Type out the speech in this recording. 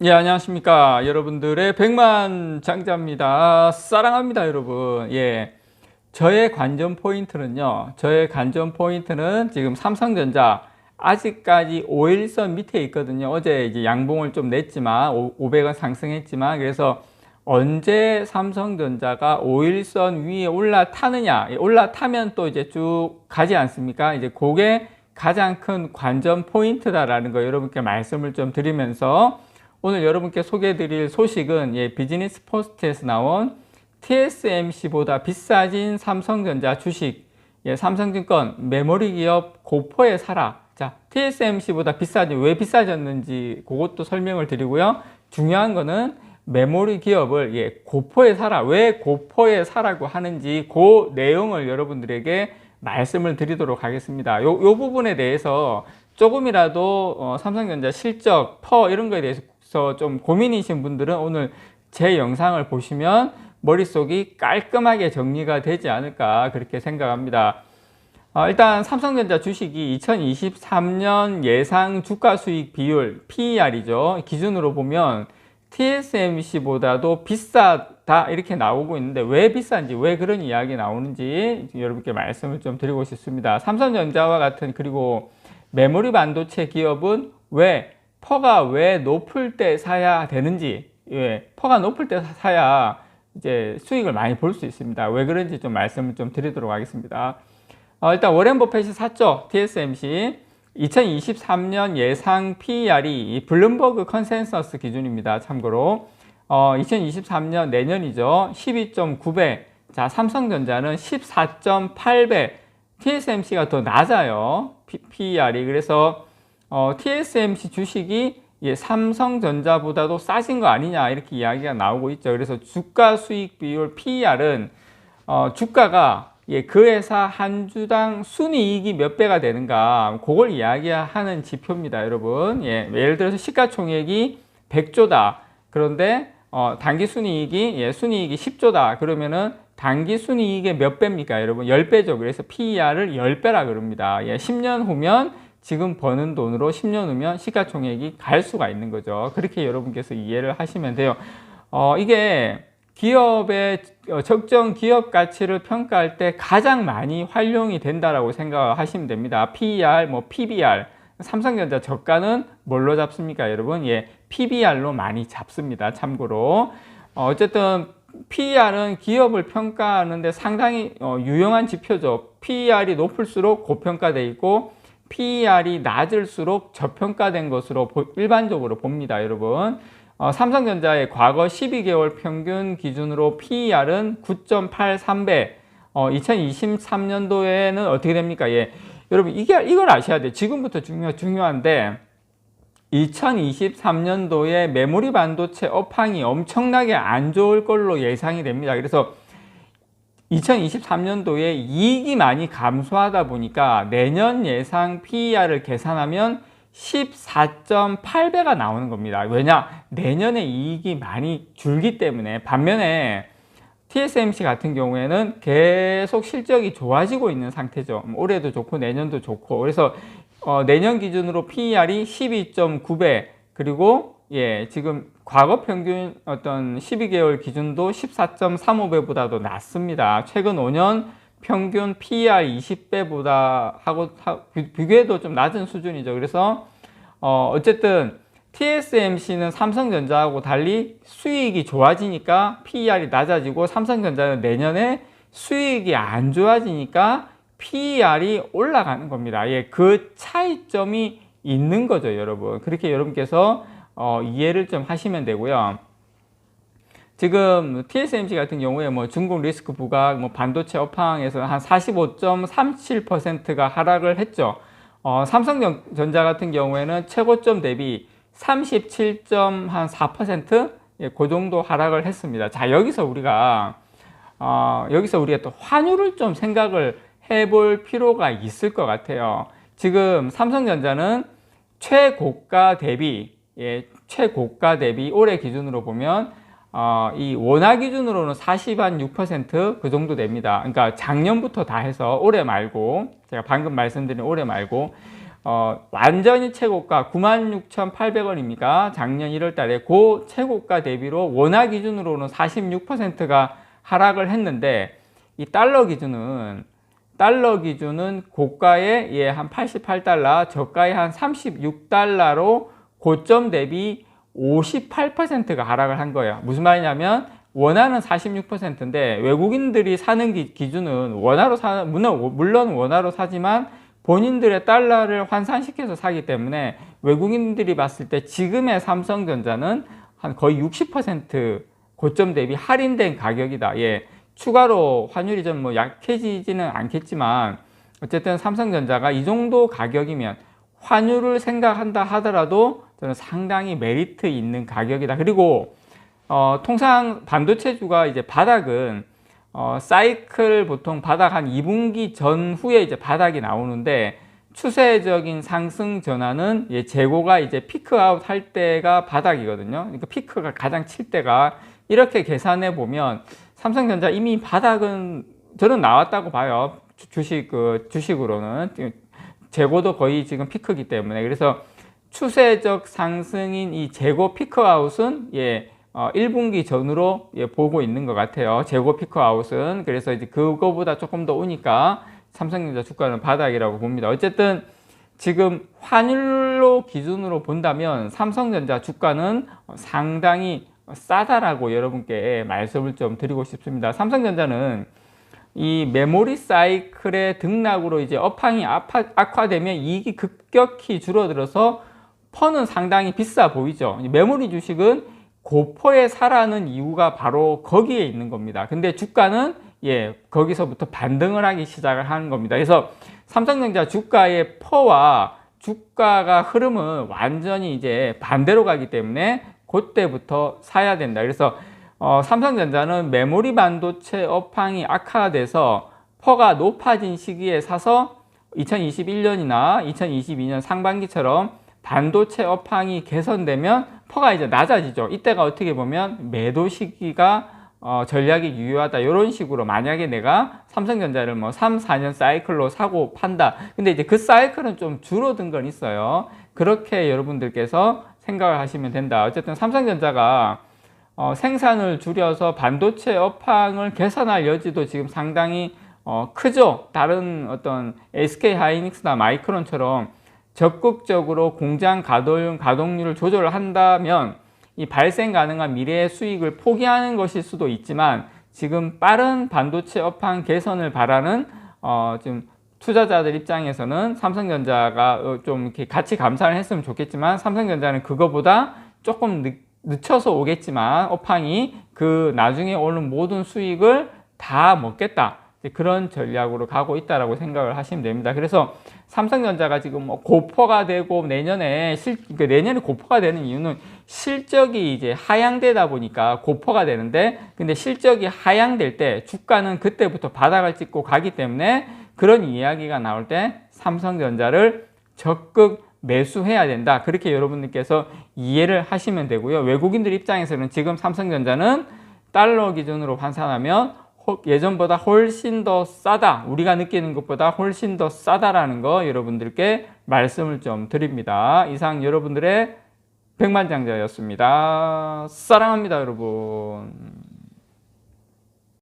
예, 안녕하십니까. 여러분들의 백만장자입니다. 사랑합니다, 여러분. 예. 저의 관전 포인트는요. 저의 관전 포인트는 지금 삼성전자 아직까지 5일선 밑에 있거든요. 어제 이제 양봉을 좀 냈지만 500원 상승했지만 그래서 언제 삼성전자가 5일선 위에 올라타느냐. 올라타면 또 이제 쭉 가지 않습니까? 이제 그게 가장 큰 관전 포인트다라는 거 여러분께 말씀을 좀 드리면서 오늘 여러분께 소개해드릴 소식은 비즈니스 포스트에서 나온 TSMC보다 비싸진 삼성전자 주식, 삼성증권 메모리 기업 고포에 사라. 자, TSMC보다 비싸지 왜 비싸졌는지 그것도 설명을 드리고요. 중요한 거는 메모리 기업을 고포에 사라. 왜 고포에 사라고 하는지 그 내용을 여러분들에게 말씀을 드리도록 하겠습니다. 요 부분에 대해서 조금이라도 삼성전자 실적, 퍼 이런 거에 대해서 좀 고민이신 분들은 오늘 제 영상을 보시면 머릿속이 깔끔하게 정리가 되지 않을까 그렇게 생각합니다. 일단 삼성전자 주식이 2023년 예상 주가 수익 비율 PER이죠. 기준으로 보면 TSMC보다도 비싸다 이렇게 나오고 있는데 왜 비싼지 왜 그런 이야기 나오는지 여러분께 말씀을 좀 드리고 싶습니다. 삼성전자와 같은 그리고 메모리 반도체 기업은 퍼가 왜 높을 때 사야 되는지, 퍼가 높을 때 사야 이제 수익을 많이 볼 수 있습니다. 왜 그런지 좀 말씀을 좀 드리도록 하겠습니다. 일단 워렌 버핏이 샀죠. TSMC 2023년 예상 PER이 블룸버그 컨센서스 기준입니다. 참고로 2023년 내년이죠. 12.9배. 자, 삼성전자는 14.8배. TSMC가 더 낮아요. PER이. 그래서 TSMC 주식이 삼성전자보다도 싸진 거 아니냐 이렇게 이야기가 나오고 있죠. 그래서 주가 수익 비율 PER은 주가가 그 회사 한 주당 순이익이 몇 배가 되는가 그걸 이야기하는 지표입니다, 여러분. 예를 들어서 시가총액이 100조다. 그런데 단기 순이익이 순이익이 10조다. 그러면은 단기 순이익의 몇 배입니까, 여러분? 10배죠. 그래서 PER을 10배라 그럽니다. 10년 후면 지금 버는 돈으로 10년 후면 시가총액이 갈 수가 있는 거죠. 그렇게 여러분께서 이해를 하시면 돼요. 이게 기업의 적정 기업 가치를 평가할 때 가장 많이 활용이 된다라고 생각하시면 됩니다. PER, PBR. 삼성전자 저가는 뭘로 잡습니까, 여러분? PBR로 많이 잡습니다. 참고로. 어쨌든 PER은 기업을 평가하는데 상당히 유용한 지표죠. PER이 높을수록 고평가되어 있고 PER이 낮을수록 저평가된 것으로 일반적으로 봅니다, 여러분. 삼성전자의 과거 12개월 평균 기준으로 PER은 9.83배. 2023년도에는 어떻게 됩니까? 여러분, 이걸 아셔야 돼요. 지금부터 중요한데, 2023년도에 메모리 반도체 업황이 엄청나게 안 좋을 걸로 예상이 됩니다. 그래서 2023년도에 이익이 많이 감소하다 보니까 내년 예상 PER을 계산하면 14.8배가 나오는 겁니다. 왜냐? 내년에 이익이 많이 줄기 때문에. 반면에 TSMC 같은 경우에는 계속 실적이 좋아지고 있는 상태죠. 올해도 좋고 내년도 좋고. 그래서 내년 기준으로 PER이 12.9배 그리고 지금 과거 평균 어떤 12개월 기준도 14.35배보다도 낮습니다. 최근 5년 평균 PER 20배보다 비교해도 좀 낮은 수준이죠. 그래서 어쨌든 TSMC는 삼성전자하고 달리 수익이 좋아지니까 PER이 낮아지고 삼성전자는 내년에 수익이 안 좋아지니까 PER이 올라가는 겁니다. 그 차이점이 있는 거죠, 여러분. 그렇게 여러분께서 이해를 좀 하시면 되고요. 지금 TSMC 같은 경우에 중국 리스크 부각, 반도체 업황에서 한 45.37%가 하락을 했죠. 삼성전자 같은 경우에는 최고점 대비 37.4%? 그 정도 하락을 했습니다. 자, 여기서 우리가 또 환율을 좀 생각을 해볼 필요가 있을 것 같아요. 지금 삼성전자는 최고가 대비 올해 기준으로 보면 이 원화 기준으로는 40.6% 그 정도 됩니다. 그러니까 작년부터 다 해서 올해 말고 제가 방금 말씀드린 올해 말고 완전히 최고가 96,800원입니까? 작년 1월 달에 그 최고가 대비로 원화 기준으로는 46%가 하락을 했는데, 이 달러 기준은 고가에 한 88달러, 저가에 한 36달러로 고점 대비 58%가 하락을 한 거예요. 무슨 말이냐면 원화는 46%인데 외국인들이 사는 기준은 물론 원화로 사지만 본인들의 달러를 환산시켜서 사기 때문에 외국인들이 봤을 때 지금의 삼성전자는 한 거의 60% 고점 대비 할인된 가격이다. 예. 추가로 환율이 좀 뭐 약해지지는 않겠지만 어쨌든 삼성전자가 이 정도 가격이면 환율을 생각한다 하더라도 저는 상당히 메리트 있는 가격이다. 그리고 통상 반도체주가 이제 바닥은 사이클 보통 바닥 한 2분기 전후에 이제 바닥이 나오는데 추세적인 상승 전환은 재고가 이제 피크아웃 할 때가 바닥이거든요. 그러니까 피크가 가장 칠 때가 이렇게 계산해 보면 삼성전자 이미 바닥은 저는 나왔다고 봐요. 주식으로는 재고도 거의 지금 피크이기 때문에. 그래서 추세적 상승인 이 재고 피크아웃은 1분기 전으로 보고 있는 것 같아요. 재고 피크아웃은. 그래서 이제 그거보다 조금 더 오니까 삼성전자 주가는 바닥이라고 봅니다. 어쨌든 지금 환율로 기준으로 본다면 삼성전자 주가는 상당히 싸다라고 여러분께 말씀을 좀 드리고 싶습니다. 삼성전자는 이 메모리 사이클의 등락으로 이제 업황이 악화되면 이익이 급격히 줄어들어서 퍼는 상당히 비싸 보이죠. 메모리 주식은 고퍼에 사라는 이유가 바로 거기에 있는 겁니다. 근데 주가는 거기서부터 반등을 하기 시작을 하는 겁니다. 그래서 삼성전자 주가의 퍼와 주가가 흐름은 완전히 이제 반대로 가기 때문에 그때부터 사야 된다. 그래서 삼성전자는 메모리 반도체 업황이 악화돼서 퍼가 높아진 시기에 사서 2021년이나 2022년 상반기처럼 반도체 업황이 개선되면 퍼가 이제 낮아지죠. 이때가 어떻게 보면 매도 시기가 전략이 유효하다. 이런 식으로 만약에 내가 삼성전자를 뭐 3, 4년 사이클로 사고 판다. 근데 이제 그 사이클은 좀 줄어든 건 있어요. 그렇게 여러분들께서 생각을 하시면 된다. 어쨌든 삼성전자가 생산을 줄여서 반도체 업황을 개선할 여지도 지금 상당히 크죠. 다른 어떤 SK 하이닉스나 마이크론처럼 적극적으로 공장 가동률을 조절을 한다면 이 발생 가능한 미래의 수익을 포기하는 것일 수도 있지만 지금 빠른 반도체 업황 개선을 바라는 지금 투자자들 입장에서는 삼성전자가 좀 이렇게 같이 감산을 했으면 좋겠지만 삼성전자는 그거보다 조금 늦춰서 오겠지만 업황이 그 나중에 오는 모든 수익을 다 먹겠다. 그런 전략으로 가고 있다라고 생각을 하시면 됩니다. 그래서 삼성전자가 지금 고퍼가 되고 내년에 고퍼가 되는 이유는 실적이 이제 하향되다 보니까 고퍼가 되는데 근데 실적이 하향될 때 주가는 그때부터 바닥을 찍고 가기 때문에 그런 이야기가 나올 때 삼성전자를 적극 매수해야 된다. 그렇게 여러분들께서 이해를 하시면 되고요. 외국인들 입장에서는 지금 삼성전자는 달러 기준으로 환산하면 예전보다 훨씬 더 싸다. 우리가 느끼는 것보다 훨씬 더 싸다라는 거 여러분들께 말씀을 좀 드립니다. 이상 여러분들의 백만장자였습니다. 사랑합니다, 여러분.